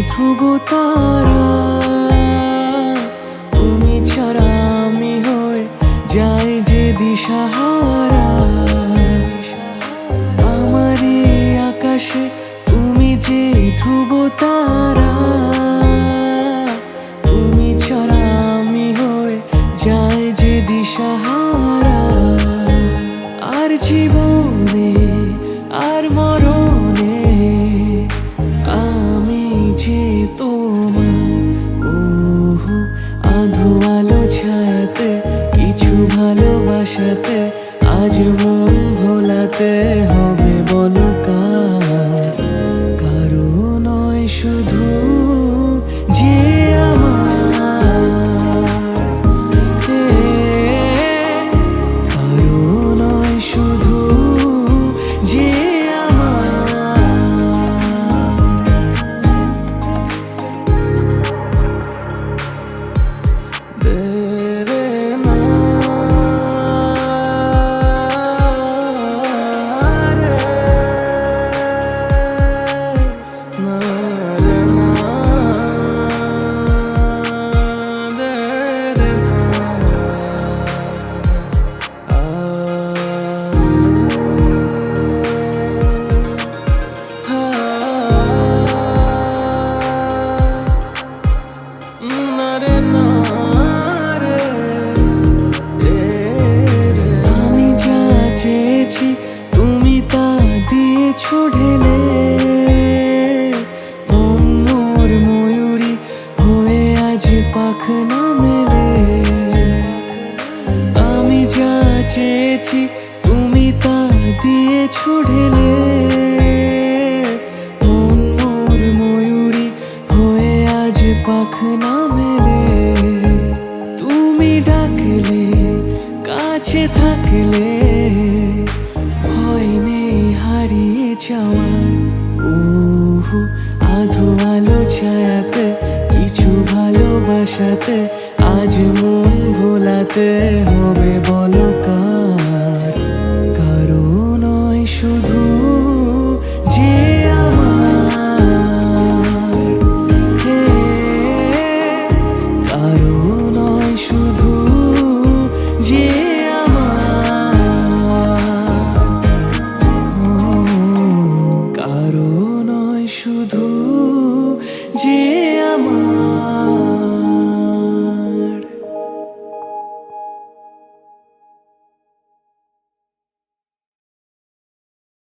ধ্রুব তারা, তুমি ছাড়া আমি হয়ে যাই যে দিশাহারা। আমার এই আকাশে তুমি যে ধ্রুব তারা, তুমি ছাড়া আমি হয়ে যাই যে দিশাহারা। আর জীবনে আর মরণে আমি যে তোমার। ওহো আধো আলো ছায়াতে কিছু ভালোবাসাতে আজ মন ভোলাতে হবে বলো কার? কারো নয় শুধু যে আমার, কারো নয় শুধু যে আমি যা চেয়েছি তুমি তা দিয়েছো ঢেলে। মন মোর ময়ূরী হয়ে আজ পাখনা মেলে। আমি যা চেয়েছি তুমি তা দিয়েছো ঢেলে। মন মোর ময়ূরী হয়ে আজ পাখনা মেলে। তুমি ডাকলে কাছে থাকলে ভয় নেই হারিয়ে যাওয়ার। ওহো আধো আলো ছায়াতে কিছু ভালোবাসাতে আজ মন ভোলাতে হবে বলো কার? কারো নয় শুধু যে আমার, কারো নয় শুধু যে আমার, কারো নয় শুধু যে